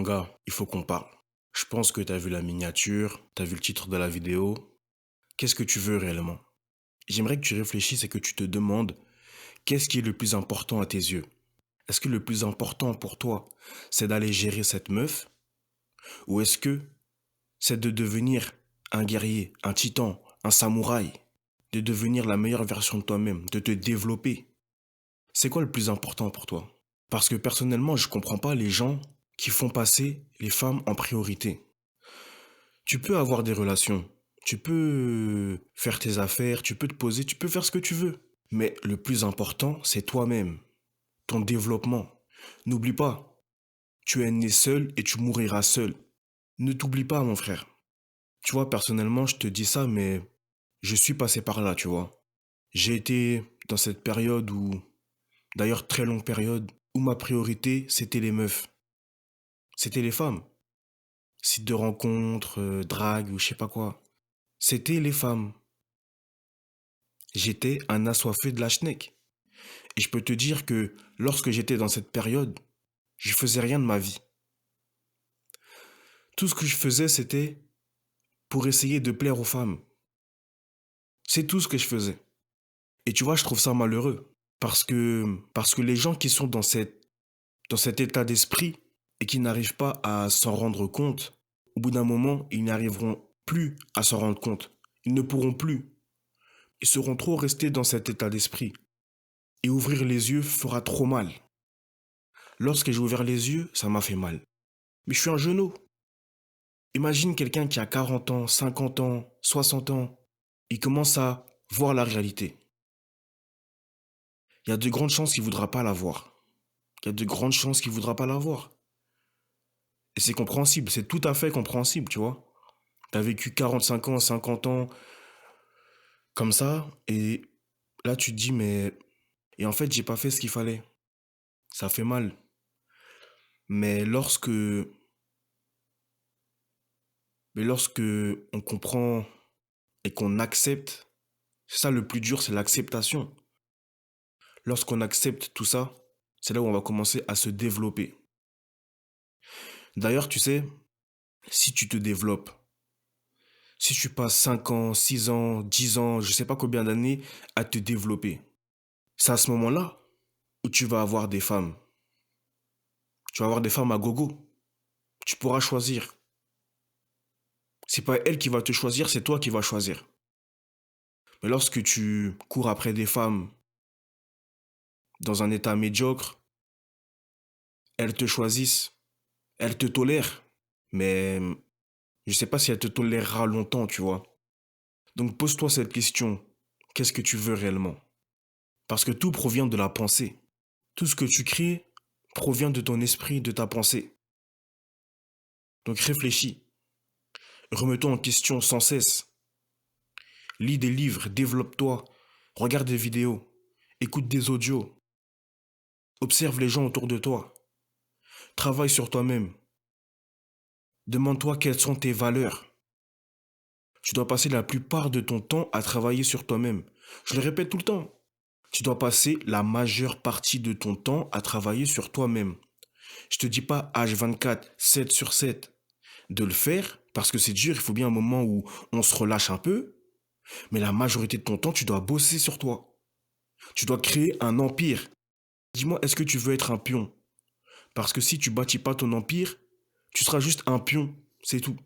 Mon gars, il faut qu'on parle. Je pense que t'as vu la miniature, t'as vu le titre de la vidéo. Qu'est-ce que tu veux réellement? J'aimerais que tu réfléchisses et que tu te demandes qu'est-ce qui est le plus important à tes yeux. Est-ce que le plus important pour toi, c'est d'aller gérer cette meuf? Ou est-ce que c'est de devenir un guerrier, un titan, un samouraï? De devenir la meilleure version de toi-même, de te développer? C'est quoi le plus important pour toi? Parce que personnellement, je comprends pas les gens qui font passer les femmes en priorité. Tu peux avoir des relations, tu peux faire tes affaires, tu peux te poser, tu peux faire ce que tu veux. Mais le plus important, c'est toi-même, ton développement. N'oublie pas, tu es né seul et tu mouriras seul. Ne t'oublie pas, mon frère. Tu vois, personnellement, je te dis ça, mais je suis passé par là, tu vois. J'ai été dans cette période où, d'ailleurs très longue période, où ma priorité, c'était les meufs. C'était les femmes. Site de rencontres, drague ou je sais pas quoi. C'était les femmes. J'étais un assoiffé de la schneck. Et je peux te dire que lorsque j'étais dans cette période, je faisais rien de ma vie. Tout ce que je faisais, c'était pour essayer de plaire aux femmes. C'est tout ce que je faisais. Et tu vois, je trouve ça malheureux. Parce que les gens qui sont dans cet état d'esprit et qui n'arrivent pas à s'en rendre compte, au bout d'un moment, ils n'arriveront plus à s'en rendre compte. Ils ne pourront plus. Ils seront trop restés dans cet état d'esprit. Et ouvrir les yeux fera trop mal. Lorsque j'ai ouvert les yeux, ça m'a fait mal. Mais je suis un genou. Imagine quelqu'un qui a 40 ans, 50 ans, 60 ans. Il commence à voir la réalité. Il y a de grandes chances qu'il ne voudra pas la voir. Il y a de grandes chances qu'il ne voudra pas la voir. Et c'est compréhensible, c'est tout à fait compréhensible, tu vois. T'as vécu 45 ans, 50 ans comme ça, et là tu te dis, mais... Et en fait, j'ai pas fait ce qu'il fallait. Ça fait mal. Mais lorsque on comprend et qu'on accepte, c'est ça le plus dur, c'est l'acceptation. Lorsqu'on accepte tout ça, c'est là où on va commencer à se développer. D'ailleurs, tu sais, si tu te développes, si tu passes 5 ans, 6 ans, 10 ans, je sais pas combien d'années à te développer, c'est à ce moment-là où tu vas avoir des femmes. Tu vas avoir des femmes à gogo. Tu pourras choisir. C'est pas elle qui va te choisir, c'est toi qui vas choisir. Mais lorsque tu cours après des femmes dans un état médiocre, elles te choisissent, elles te tolèrent. Mais je sais pas si elles te tolérera longtemps, tu vois. Donc pose-toi cette question. Qu'est-ce que tu veux réellement? Parce que tout provient de la pensée. Tout ce que tu crées provient de ton esprit, de ta pensée. Donc réfléchis. Remets-toi en question sans cesse. Lis des livres, développe-toi. Regarde des vidéos. Écoute des audios. Observe les gens autour de toi. Travaille sur toi-même. Demande-toi quelles sont tes valeurs. Tu dois passer la plupart de ton temps à travailler sur toi-même. Je le répète tout le temps. Tu dois passer la majeure partie de ton temps à travailler sur toi-même. Je te dis pas H24, 7 sur 7 de le faire, parce que c'est dur, il faut bien un moment où on se relâche un peu, mais la majorité de ton temps, tu dois bosser sur toi. Tu dois créer un empire. Dis-moi, est-ce que tu veux être un pion? Parce que si tu bâtis pas ton empire, tu seras juste un pion, c'est tout.